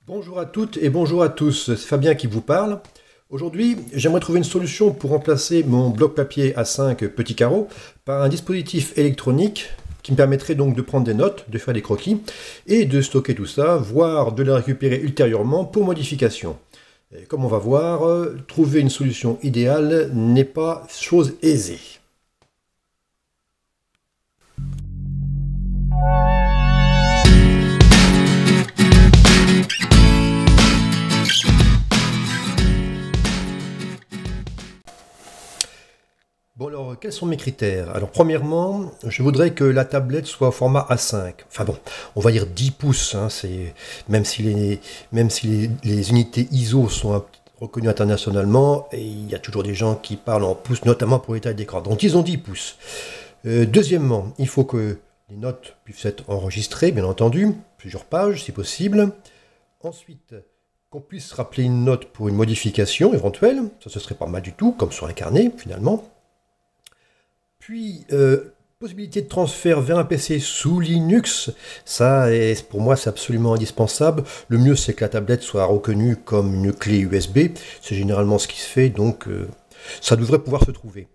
Bonjour à toutes et bonjour à tous, c'est Fabien qui vous parle. Aujourd'hui, j'aimerais trouver une solution pour remplacer mon bloc-papier A5 petit carreau par un dispositif électronique qui me permettrait donc de prendre des notes, de faire des croquis et de stocker tout ça, voire de les récupérer ultérieurement pour modification. Et comme on va voir, trouver une solution idéale n'est pas chose aisée. Bon alors, quels sont mes critères? Alors premièrement, je voudrais que la tablette soit au format A5. Enfin bon, on va dire 10 pouces, hein, même si les unités ISO sont reconnues internationalement, et il y a toujours des gens qui parlent en pouces, notamment pour les tailles d'écran. Donc disons 10 pouces. Deuxièmement, il faut que les notes puissent être enregistrées, bien entendu, plusieurs pages si possible. Ensuite, qu'on puisse rappeler une note pour une modification éventuelle, ça ce serait pas mal du tout, comme sur un carnet finalement. Puis, possibilité de transfert vers un PC sous Linux, ça, pour moi, c'est absolument indispensable. Le mieux, c'est que la tablette soit reconnue comme une clé USB. C'est généralement ce qui se fait, donc ça devrait pouvoir se trouver.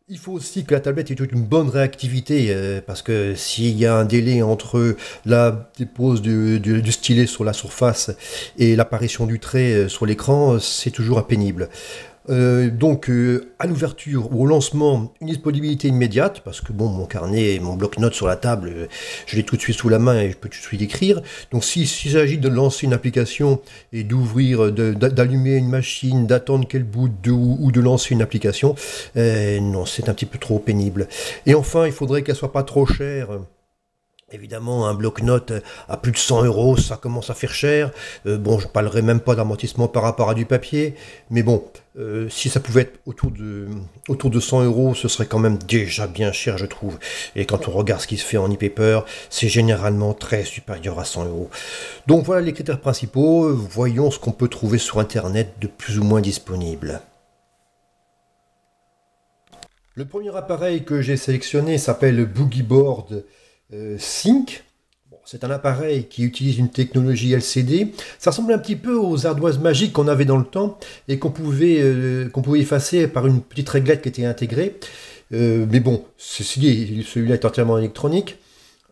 Il faut aussi que la tablette ait une bonne réactivité, parce que s'il y a un délai entre la dépose du stylet sur la surface et l'apparition du trait sur l'écran, c'est toujours pénible. Donc à l'ouverture ou au lancement, une disponibilité immédiate, parce que bon, mon carnet et mon bloc-notes sur la table, je l'ai tout de suite sous la main et je peux tout de suite écrire. Donc s'il s'agit de lancer une application et d'ouvrir, d'allumer une machine, d'attendre qu'elle boot ou de lancer une application, non, c'est un petit peu trop pénible. Et enfin, il faudrait qu'elle soit pas trop chère. Évidemment, un bloc-notes à plus de 100 €, ça commence à faire cher. Bon, je ne parlerai même pas d'amortissement par rapport à du papier, mais bon, si ça pouvait être autour de 100 €, ce serait quand même déjà bien cher, je trouve. Et quand on regarde ce qui se fait en e-paper, c'est généralement très supérieur à 100 €. Donc voilà les critères principaux. Voyons ce qu'on peut trouver sur Internet de plus ou moins disponible. Le premier appareil que j'ai sélectionné s'appelle Boogie Board Sync. Bon, c'est un appareil qui utilise une technologie LCD. Ça ressemble un petit peu aux ardoises magiques qu'on avait dans le temps et qu'on pouvait effacer par une petite réglette qui était intégrée. Mais bon, ceci dit, celui-là est entièrement électronique.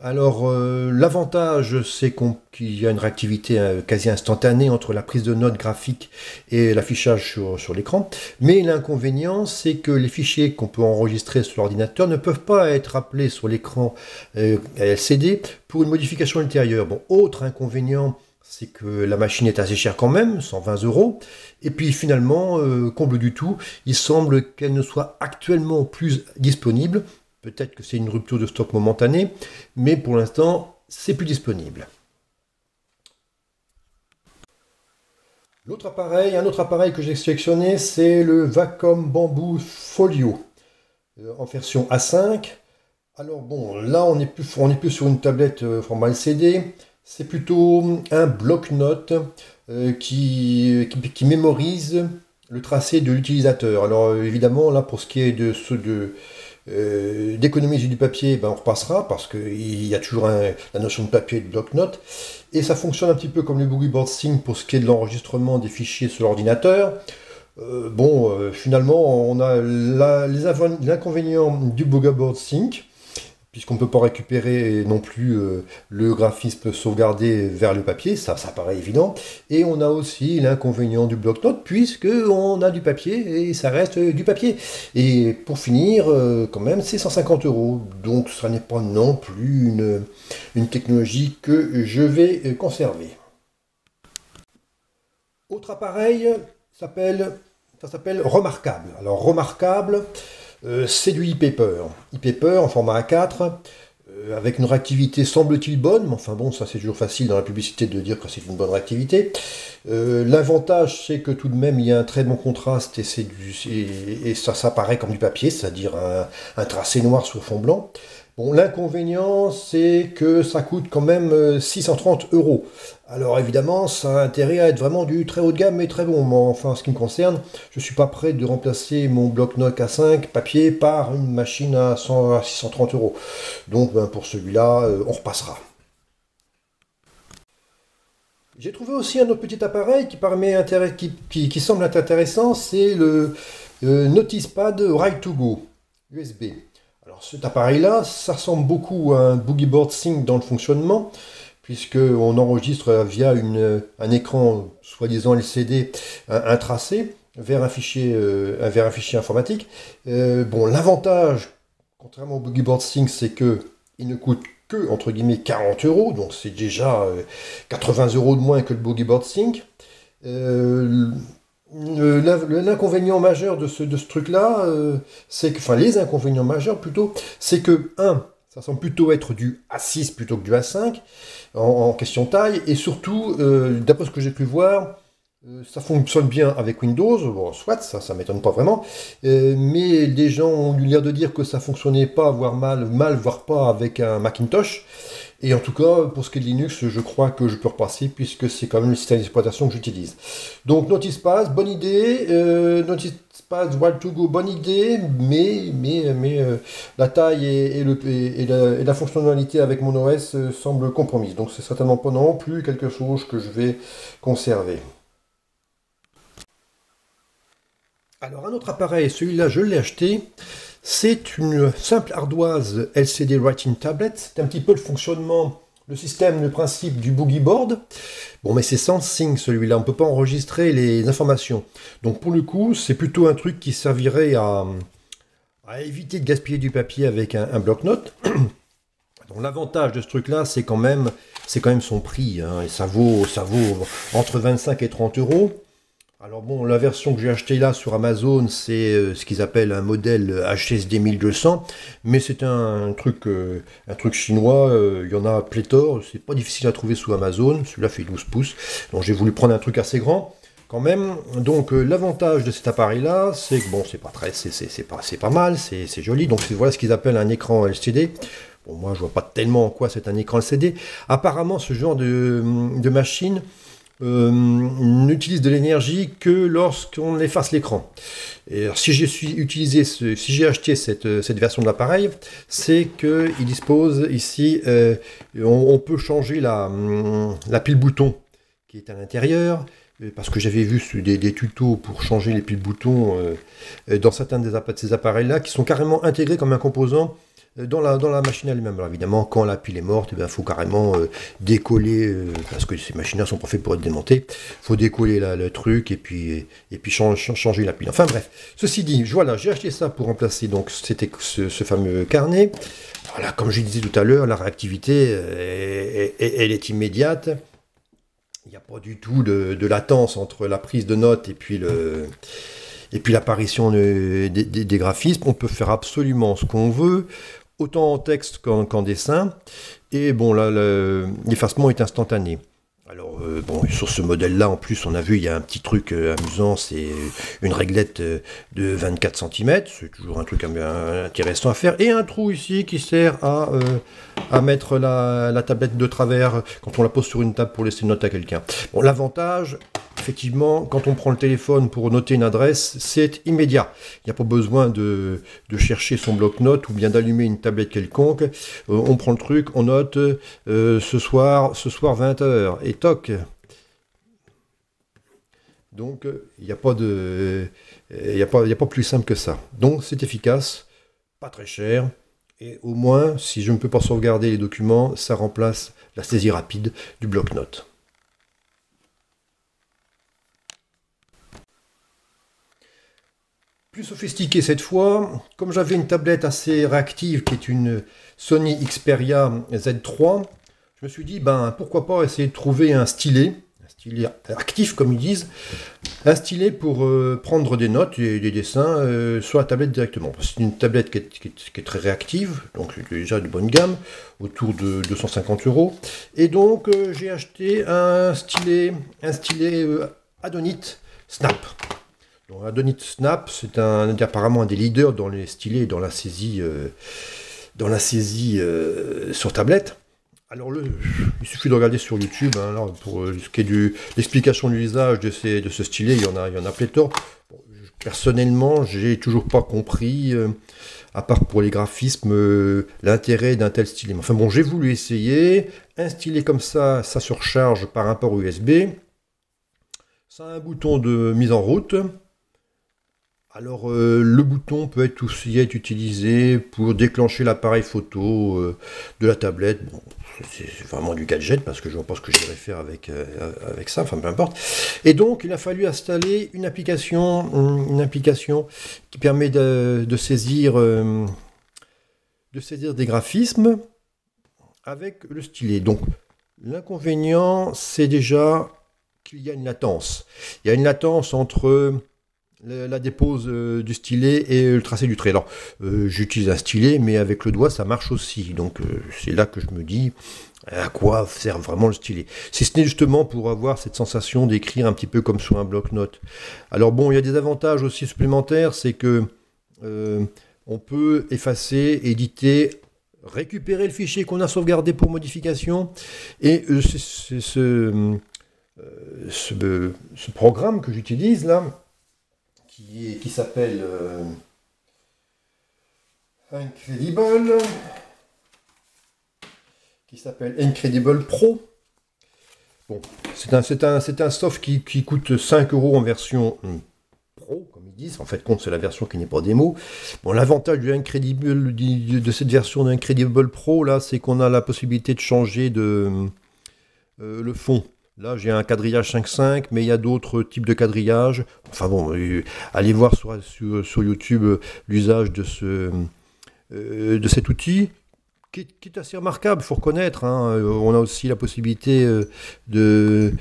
Alors, l'avantage, c'est qu'il y a une réactivité quasi instantanée entre la prise de notes graphique et l'affichage sur l'écran. Mais l'inconvénient, c'est que les fichiers qu'on peut enregistrer sur l'ordinateur ne peuvent pas être appelés sur l'écran LCD pour une modification ultérieure. Bon, autre inconvénient, c'est que la machine est assez chère quand même, 120 €. Et puis finalement, comble du tout, il semble qu'elle ne soit actuellement plus disponible. Peut-être que c'est une rupture de stock momentanée, mais pour l'instant, c'est plus disponible. Un autre appareil que j'ai sélectionné, c'est le Wacom Bamboo Folio, en version A5. Alors bon, là on n'est plus sur une tablette format LCD, c'est plutôt un bloc-notes qui mémorise le tracé de l'utilisateur. Alors évidemment, là pour ce qui est d'économiser du papier, ben on repassera parce qu'il y a toujours la notion de papier et de bloc-notes. Et ça fonctionne un petit peu comme le Boogie Board Sync pour ce qui est de l'enregistrement des fichiers sur l'ordinateur. Finalement, on a l'inconvénient du Boogie Board Sync, puisqu'on ne peut pas récupérer non plus le graphisme sauvegardé vers le papier, ça paraît évident. Et on a aussi l'inconvénient du bloc-notes, puisqu'on a du papier et ça reste du papier. Et pour finir, quand même, c'est 150 €. Donc ça n'est pas non plus une technologie que je vais conserver. Autre appareil, ça s'appelle Remarkable. Alors Remarkable, c'est du e-paper. E-paper en format A4, avec une réactivité semble-t-il bonne, mais enfin bon, ça c'est toujours facile dans la publicité de dire que c'est une bonne réactivité. L'avantage, c'est que tout de même, il y a un très bon contraste et ça paraît comme du papier, c'est-à-dire un tracé noir sur fond blanc. Bon, l'inconvénient, c'est que ça coûte quand même 630 €. Alors évidemment, ça a intérêt à être vraiment du très haut de gamme, mais très bon. Mais enfin, en ce qui me concerne, je ne suis pas prêt de remplacer mon bloc-notes A5 papier par une machine à 630 €. Donc ben, pour celui-là, on repassera. J'ai trouvé aussi un autre petit appareil qui semble être intéressant, c'est le Noticepad Ride2Go USB. Alors cet appareil-là, ça ressemble beaucoup à un Boogie Board Sync dans le fonctionnement, puisqu'on enregistre via un écran soi-disant LCD un tracé vers un fichier informatique. Bon, l'avantage, contrairement au Boogie Board Sync, c'est que il ne coûte que, entre guillemets, 40 euros, donc c'est déjà 80 euros de moins que le Boogie Board Sync. L'inconvénient majeur de ce truc-là, c'est que, enfin les inconvénients majeurs plutôt, c'est que, ça semble plutôt être du A6 plutôt que du A5 en question taille, et surtout, d'après ce que j'ai pu voir, ça fonctionne bien avec Windows, bon, soit, ça m'étonne pas vraiment, mais des gens ont eu l'air de dire que ça fonctionnait pas, voire mal, voire pas avec un Macintosh. Et en tout cas, pour ce qui est de Linux, je crois que je peux repasser, puisque c'est quand même le système d'exploitation que j'utilise. Donc Noticepad, bonne idée, Noticepad Ride2Go, bonne idée, mais la taille et la fonctionnalité avec mon OS semblent compromises. Donc c'est certainement pas non plus quelque chose que je vais conserver. Alors un autre appareil, celui-là je l'ai acheté, c'est une simple ardoise LCD Writing Tablet. C'est un petit peu le fonctionnement, le système, le principe du Boogie Board. Bon, mais c'est sans sync celui-là, on ne peut pas enregistrer les informations. Donc pour le coup, c'est plutôt un truc qui servirait à éviter de gaspiller du papier avec un bloc-notes. Donc l'avantage de ce truc-là, c'est quand même son prix, hein, et ça vaut entre 25 et 30 euros. Alors bon, la version que j'ai achetée là sur Amazon, c'est ce qu'ils appellent un modèle HSD 1200, mais c'est un truc chinois, il y en a pléthore, c'est pas difficile à trouver sous Amazon, celui-là fait 12 pouces, donc j'ai voulu prendre un truc assez grand quand même. Donc l'avantage de cet appareil-là, c'est que bon, c'est pas mal, c'est joli, donc voilà ce qu'ils appellent un écran LCD. Bon, moi je vois pas tellement en quoi c'est un écran LCD. Apparemment, ce genre de machine n'utilise de l'énergie que lorsqu'on efface l'écran. Et alors, si j'ai acheté cette version de l'appareil, c'est qu'il dispose ici, on peut changer la pile bouton qui est à l'intérieur, parce que j'avais vu des tutos pour changer les piles boutons dans certains de ces appareils-là, qui sont carrément intégrés comme un composant dans la machine elle-même. Alors évidemment, quand la pile est morte, il faut carrément décoller, parce que ces machines-là sont pas faites pour être démontées. Il faut décoller le truc et puis changer la pile. Enfin bref, ceci dit, voilà, j'ai acheté ça pour remplacer donc c'était ce fameux carnet. Voilà, comme je disais tout à l'heure, la réactivité, elle est immédiate. Il n'y a pas du tout de latence entre la prise de notes et puis l'apparition des graphismes. On peut faire absolument ce qu'on veut, autant en texte qu'en dessin. Et bon, là, l'effacement est instantané. Alors, bon, sur ce modèle-là, en plus, on a vu, il y a un petit truc amusant, c'est une réglette de 24 cm. C'est toujours un truc intéressant à faire. Et un trou ici qui sert à mettre la tablette de travers quand on la pose sur une table pour laisser une note à quelqu'un. Bon, l'avantage, effectivement, quand on prend le téléphone pour noter une adresse, c'est immédiat. Il n'y a pas besoin de chercher son bloc-notes ou bien d'allumer une tablette quelconque. On prend le truc, on note ce soir 20h et toc. Donc il n'y a pas plus simple que ça. Donc c'est efficace, pas très cher. Et au moins, si je ne peux pas sauvegarder les documents, ça remplace la saisie rapide du bloc-notes. Plus sophistiqué cette fois, comme j'avais une tablette assez réactive qui est une Sony Xperia Z3, je me suis dit, ben pourquoi pas essayer de trouver un stylet actif comme ils disent, un stylet pour prendre des notes et des dessins sur la tablette directement. C'est une tablette qui est très réactive, donc c'est déjà de bonne gamme, autour de 250 €. Et donc j'ai acheté un stylet Adonit Snap. Donc, Adonit Snap, c'est apparemment un des leaders dans les stylets, dans la saisie sur tablette. Alors, il suffit de regarder sur YouTube, hein, là, pour ce qui est de l'explication de l'usage de ce stylet, il y en a pléthore. Bon, personnellement, j'ai toujours pas compris, à part pour les graphismes, l'intérêt d'un tel stylet. Enfin bon, j'ai voulu essayer. Un stylet comme ça surcharge par un port USB. Ça a un bouton de mise en route. Alors, le bouton peut aussi être utilisé pour déclencher l'appareil photo de la tablette. Bon, c'est vraiment du gadget parce que je ne vois pas ce que je devrais faire avec ça, enfin peu importe. Et donc, il a fallu installer une application qui permet de saisir des graphismes avec le stylet. Donc, l'inconvénient, c'est déjà qu'il y a une latence. Il y a une latence entre la dépose du stylet et le tracé du trait. Alors, j'utilise un stylet, mais avec le doigt, ça marche aussi. Donc, c'est là que je me dis, à quoi sert vraiment le stylet? Si ce n'est justement pour avoir cette sensation d'écrire un petit peu comme sur un bloc-notes. Alors bon, il y a des avantages aussi supplémentaires, c'est que on peut effacer, éditer, récupérer le fichier qu'on a sauvegardé pour modification, et ce programme que j'utilise là, qui s'appelle Incredible Pro. Bon, c'est un soft qui coûte 5 € en version Pro, comme ils disent. En fait, compte, c'est la version qui n'est pas démo. Bon, l'avantage de cette version d'Incredible Pro, là, c'est qu'on a la possibilité de changer le fond. Là, j'ai un quadrillage 5.5, mais il y a d'autres types de quadrillage. Enfin bon, allez voir sur YouTube l'usage de cet outil, qui est assez remarquable, il faut reconnaître. Hein. On a aussi la possibilité d'écrire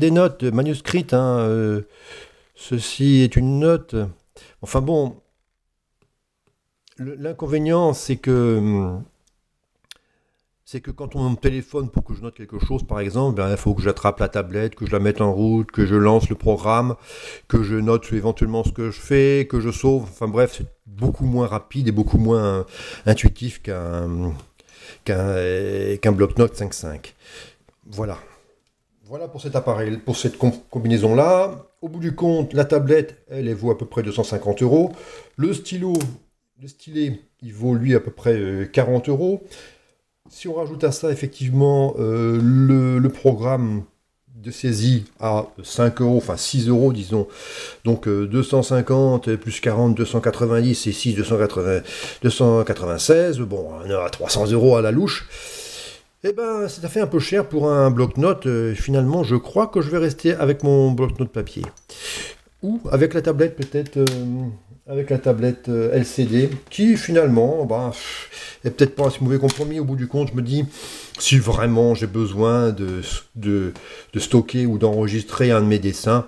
des notes manuscrites. Hein. Ceci est une note. Enfin bon, l'inconvénient, c'est que quand on me téléphone pour que je note quelque chose, par exemple, il faut que j'attrape la tablette, que je la mette en route, que je lance le programme, que je note éventuellement ce que je fais, que je sauve. Enfin bref, c'est beaucoup moins rapide et beaucoup moins intuitif qu'un bloc-notes 5.5. Voilà. Voilà pour cet appareil, pour cette combinaison-là. Au bout du compte, la tablette, elle vaut à peu près 250 €. Le stylet, il vaut lui à peu près 40 €. Si on rajoute à ça effectivement le programme de saisie à 5 €, enfin 6 € disons, donc 250 plus 40, 290 et 6, 296, bon, on est à 300 € à la louche. Eh ben, ça fait un peu cher pour un bloc-notes. Finalement, je crois que je vais rester avec mon bloc-notes papier. Ou avec la tablette peut-être, avec la tablette LCD, qui finalement, est peut-être pas un si mauvais compromis. Au bout du compte, je me dis, si vraiment j'ai besoin de stocker ou d'enregistrer un de mes dessins,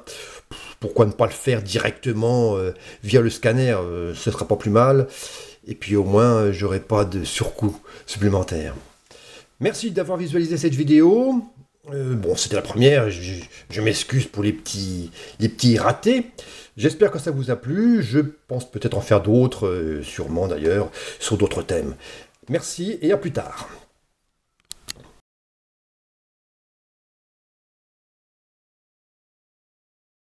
pourquoi ne pas le faire directement via le scanner, ce sera pas plus mal. Et puis au moins, j'aurai pas de surcoût supplémentaire. Merci d'avoir visualisé cette vidéo. Bon, c'était la première, je m'excuse pour les petits ratés. J'espère que ça vous a plu. Je pense peut-être en faire d'autres, sûrement d'ailleurs, sur d'autres thèmes. Merci et à plus tard.